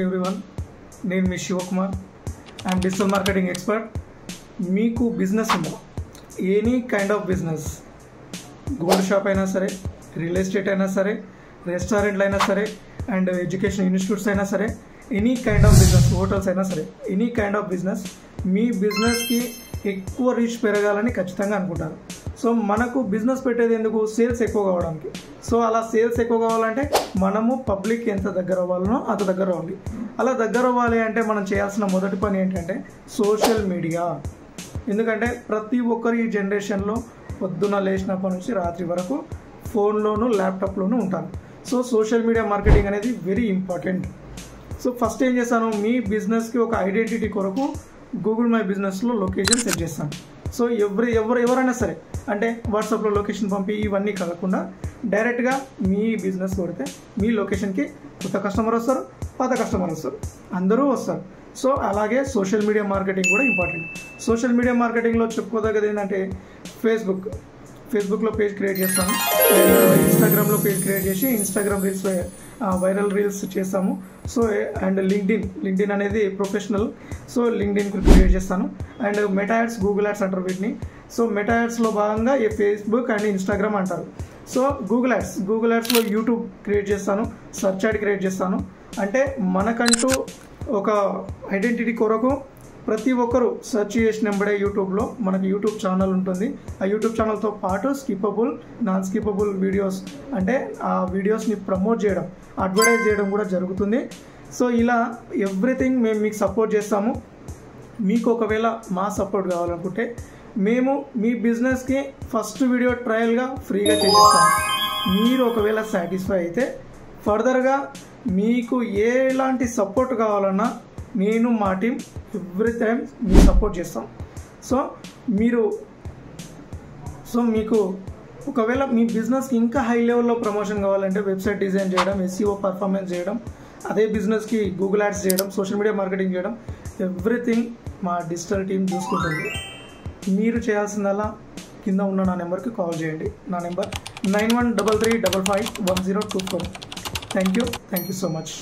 Everyone, నేను మీ Shivakumar. I'm digital marketing expert. మీకు బిజినెస్ ఉందా, any kind of business, gold shop అయినా సరే, రియల్ ఎస్టేట్ అయినా సరే, రెస్టారెంట్లు అయినా సరే, అండ్ ఎడ్యుకేషన్ ఇన్స్టిట్యూట్స్ అయినా సరే, any kind of business, hotels అయినా సరే, ఎనీ కైండ్ ఆఫ్ బిజినెస్, మీ బిజినెస్కి ఎక్కువ రీచ్ పెరగాలని ఖచ్చితంగా అనుకుంటారు. సో మనకు బిజినెస్ పెట్టేది ఎందుకు? సేల్స్ ఎక్కువ కావడానికి. సో అలా సేల్స్ ఎక్కువ కావాలంటే మనము పబ్లిక్ ఎంత దగ్గర అవ్వాలనో అంత దగ్గర అవ్వాలి. అలా దగ్గర అవ్వాలి అంటే మనం చేయాల్సిన మొదటి పని ఏంటంటే సోషల్ మీడియా. ఎందుకంటే ప్రతి ఒక్కరు ఈ జనరేషన్లో పొద్దున లేచినప్పటి నుంచి రాత్రి వరకు ఫోన్లోను ల్యాప్టాప్లోనూ ఉంటారు. సో సోషల్ మీడియా మార్కెటింగ్ అనేది వెరీ ఇంపార్టెంట్. సో ఫస్ట్ ఏం చేస్తాను, మీ బిజినెస్కి ఒక ఐడెంటిటీ కొరకు గూగుల్ మై బిజినెస్లో లొకేషన్ సెట్ చేస్తాను. సో ఎవరైనా సరే, అంటే వాట్సాప్లో లొకేషన్ పంపి ఇవన్నీ కాకుండా డైరెక్ట్గా మీ బిజినెస్ కొడితే మీ లొకేషన్కి కొత్త కస్టమర్ వస్తారు, పాత కస్టమర్ వస్తారు, అందరూ వస్తారు. సో అలాగే సోషల్ మీడియా మార్కెటింగ్ కూడా ఇంపార్టెంట్. సోషల్ మీడియా మార్కెటింగ్లో చెప్పుకోదగ్గది ఏంటంటే ఫేస్బుక్లో పేజ్ క్రియేట్ చేస్తాను, ఇన్స్టాగ్రామ్లో పేజ్ క్రియేట్ చేసి ఇన్స్టాగ్రామ్ రీల్స్, వైరల్ రీల్స్ చేస్తాము. సో అండ్ లింక్డ్ఇన్ అనేది ప్రొఫెషనల్. సో లింక్డ్ఇన్ క్రియేట్ చేస్తాను. And meta ads, Google ads అంటారు వీటిని. సో మెటా యాడ్స్లో భాగంగా ఈ ఫేస్బుక్ అండ్ ఇన్స్టాగ్రామ్ అంటారు. సో గూగుల్ యాడ్స్లో యూట్యూబ్ క్రియేట్ చేస్తాను, సర్చ్ యాడ్ క్రియేట్ చేస్తాను. అంటే మనకంటూ ఒక ఐడెంటిటీ కొరకు ప్రతి ఒక్కరు సెర్చ్ చేసిన వెంబడే యూట్యూబ్లో మనకు యూట్యూబ్ ఛానల్ ఉంటుంది. ఆ యూట్యూబ్ ఛానల్తో పాటు స్కిప్పబుల్, నాన్ స్కిప్పబుల్ వీడియోస్, అంటే ఆ వీడియోస్ని ప్రమోట్ చేయడం, అడ్వర్టైజ్ చేయడం కూడా జరుగుతుంది. సో ఇలా ఎవ్రీథింగ్ మేము మీకు సపోర్ట్ చేస్తాము. మీకు ఒకవేళ మా సపోర్ట్ కావాలనుకుంటే మేము మీ బిజినెస్కి ఫస్ట్ వీడియో ట్రయల్గా ఫ్రీగా చేసేస్తాము. మీరు ఒకవేళ సాటిస్ఫై అయితే ఫర్దర్గా మీకు ఎలాంటి సపోర్ట్ కావాలన్నా నేను, మా టీం ఎవ్రీ టైం మీకు సపోర్ట్ చేస్తాం. సో మీకు ఒకవేళ మీ బిజినెస్కి ఇంకా హై లెవెల్లో ప్రమోషన్ కావాలంటే వెబ్సైట్ డిజైన్ చేయడం, SEO పర్ఫార్మెన్స్ చేయడం, అదే బిజినెస్కి గూగుల్ యాడ్స్ చేయడం, సోషల్ మీడియా మార్కెటింగ్ చేయడం, ఎవ్రీథింగ్ మా డిజిటల్ టీం చూసుకుంటుంది. మీరు చేయాల్సిందల్లా కింద ఉన్న నా నెంబర్కి కాల్ చేయండి. నా number 9133551024. Thank you so much.